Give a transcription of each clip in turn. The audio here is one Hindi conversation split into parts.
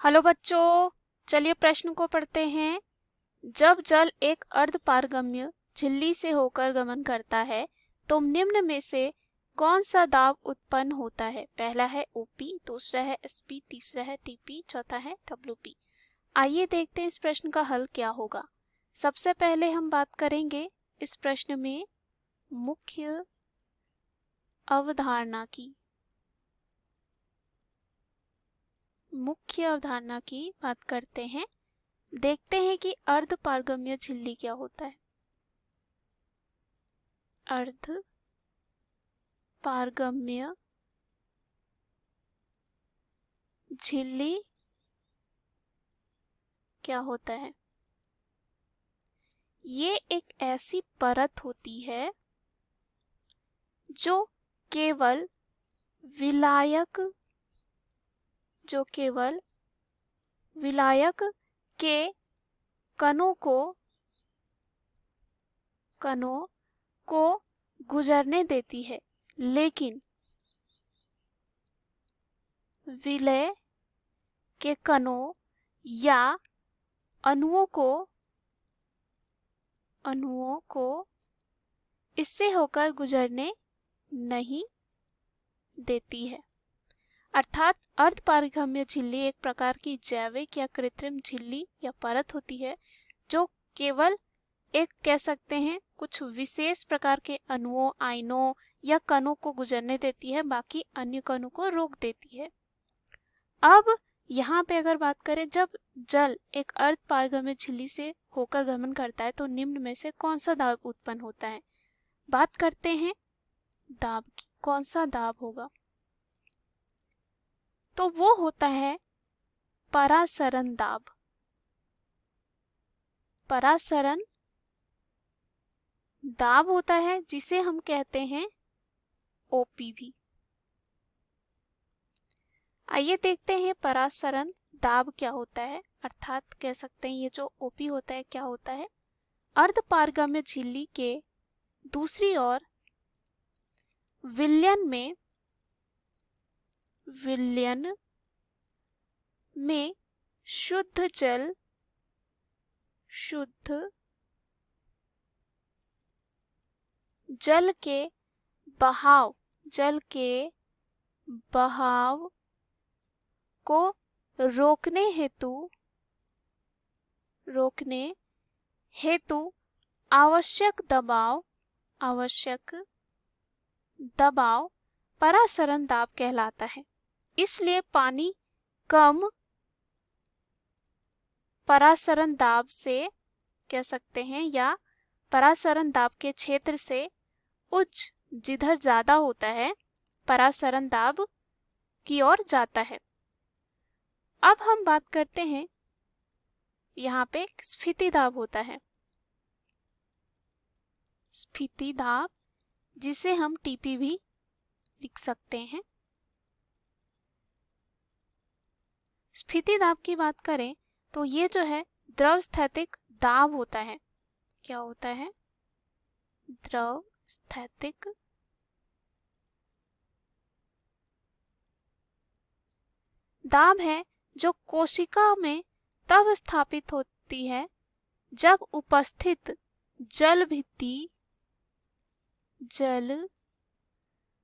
हेलो बच्चों, चलिए प्रश्न को पढ़ते हैं। जब जल एक अर्धपारगम्य झिल्ली से होकर गमन करता है तो निम्न में से कौन सा दाब उत्पन्न होता है? पहला है ओपी, दूसरा है एसपी, तीसरा है टीपी, चौथा है डब्ल्यूपी। आइए देखते हैं इस प्रश्न का हल क्या होगा। सबसे पहले हम बात करेंगे इस प्रश्न में मुख्य अवधारणा की। बात करते हैं। देखते हैं कि अर्धपारगम्य झिल्ली क्या होता है। अर्धपारगम्य झिल्ली क्या होता है? ये एक ऐसी परत होती है जो केवल विलायक के कणों को गुजरने देती है, लेकिन विलय के कणों या अणुओं को इससे होकर गुजरने नहीं देती है। अर्थात अर्धपारगम्य झिल्ली एक प्रकार की जैविक या कृत्रिम झिल्ली या परत होती है जो केवल एक कह सकते हैं कुछ विशेष प्रकार के अणुओं, आयनों या कणों को गुजरने देती है, बाकी अन्य कणों को रोक देती है। अब यहाँ पे अगर बात करें, जब जल एक अर्धपारगम्य झिल्ली से होकर गमन करता है तो निम्न में से कौन सा दाब उत्पन्न होता है? बात करते हैं दाब की। कौन सा दाब होगा? तो वो होता है परासरण दाब। परासरण दाब होता है जिसे हम कहते हैं ओपी भी। आइए देखते हैं परासरण दाब क्या होता है, अर्थात कह सकते हैं ये जो ओपी होता है क्या होता है। अर्धपारगम्य झिल्ली के दूसरी ओर विलयन में शुद्ध जल के बहाव को रोकने हेतु आवश्यक दबाव परासरण दाब कहलाता है। इसलिए पानी कम परासरण दाब से कह सकते हैं या परासरण दाब के क्षेत्र से उच्च जिधर ज्यादा होता है परासरण दाब की ओर जाता है। अब हम बात करते हैं, यहाँ पे स्फीति दाब होता है। स्फीति दाब जिसे हम टीपी भी लिख सकते हैं। स्फीति दाब की बात करें तो ये जो है द्रव स्थैतिक दाब होता है। क्या होता है? द्रव स्थैतिक दाब है जो कोशिका में तब स्थापित होती है जब उपस्थित जल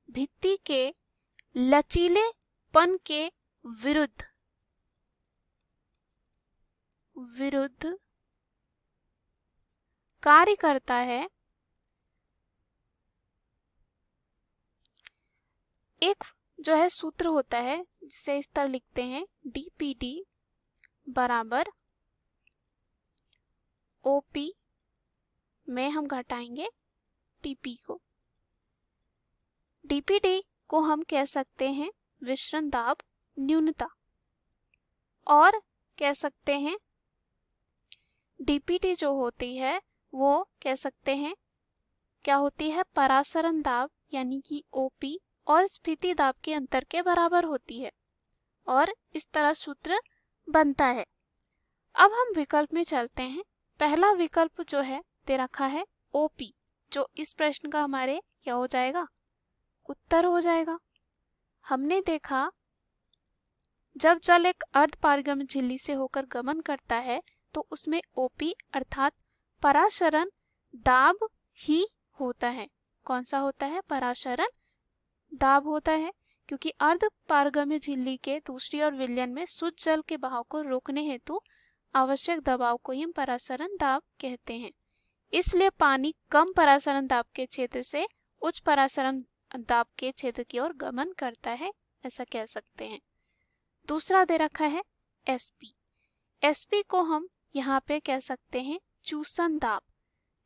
भित्ति के लचीलेपन के विरुद्ध कार्य करता है। एक जो है सूत्र होता है जिसे इस तरह लिखते हैं, डीपीडी बराबर ओपी में हम घटाएंगे टीपी को। डीपीडी को हम कह सकते हैं विसरण दाब न्यूनता, और कह सकते हैं डीपीडी जो होती है वो कह सकते हैं क्या होती है? परासरण दाब यानी कि ओपी और स्फीति दाब के अंतर के बराबर होती है, और इस तरह सूत्र बनता है। अब हम विकल्प में चलते हैं। पहला विकल्प जो है दे रखा है ओपी, जो इस प्रश्न का हमारे क्या हो जाएगा? उत्तर हो जाएगा। हमने देखा जब जल एक अर्ध पारगम्य झिल्ली से होकर गमन करता है तो उसमें ओपी अर्थात पराशरण दाब ही होता है। कौन सा होता है? पराशरण दाब होता है, क्योंकि अर्ध पारगम्य झिल्ली के दूसरी ओर विलयन में शुद्ध जल के बहाव को रोकने हेतु आवश्यक दबाव को ही हम पराशरण दाब कहते हैं। इसलिए पानी कम पराशरण दाब के क्षेत्र से उच्च पराशरण दाब के क्षेत्र की ओर गमन करता है, ऐसा कह सकते हैं। दूसरा दे रखा है एसपी। एसपी को हम यहाँ पे कह सकते हैं चूसन दाब।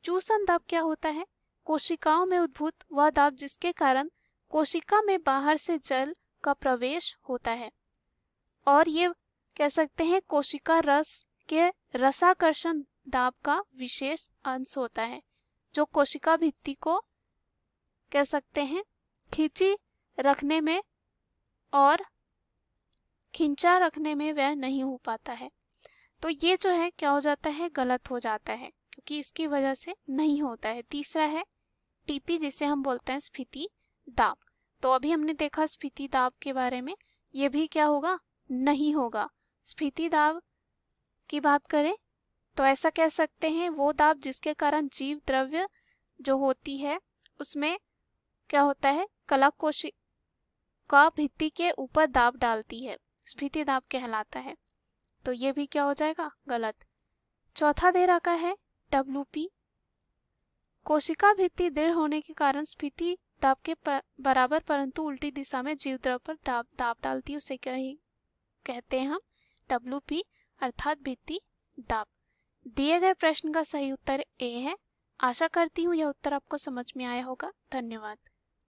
चूसन दाब क्या होता है? कोशिकाओं में उद्भूत वह दाब जिसके कारण कोशिका में बाहर से जल का प्रवेश होता है, और ये कह सकते हैं कोशिका रस के रसाकर्षण दाब का विशेष अंश होता है, जो कोशिका भित्ति को कह सकते हैं खींची रखने में और खिंचा रखने में वह नहीं हो पाता है। तो ये जो है क्या हो जाता है? गलत हो जाता है, क्योंकि इसकी वजह से नहीं होता है। तीसरा है टीपी, जिसे हम बोलते हैं स्फीति दाब। तो अभी हमने देखा स्फीति दाब के बारे में, ये भी क्या होगा? नहीं होगा। स्फीति दाब की बात करें तो ऐसा कह सकते हैं वो दाब जिसके कारण जीव द्रव्य जो होती है उसमें क्या होता है? कला कोशिका भित्ति के ऊपर दाब डालती है, स्फीति दाब कहलाता है। तो ये भी क्या हो जाएगा? गलत। चौथा दे रखा है WP। कोशिका भित्ति दृढ़ होने के कारण स्फीति दाब के बराबर परंतु उल्टी दिशा में जीव द्रव पर दाब डालती है, उसे क्या ही कहते हैं हम? WP अर्थात भित्ति दाब। दिए गए प्रश्न का सही उत्तर ए है। आशा करती हूँ यह उत्तर आपको समझ में आया होगा। धन्यवाद।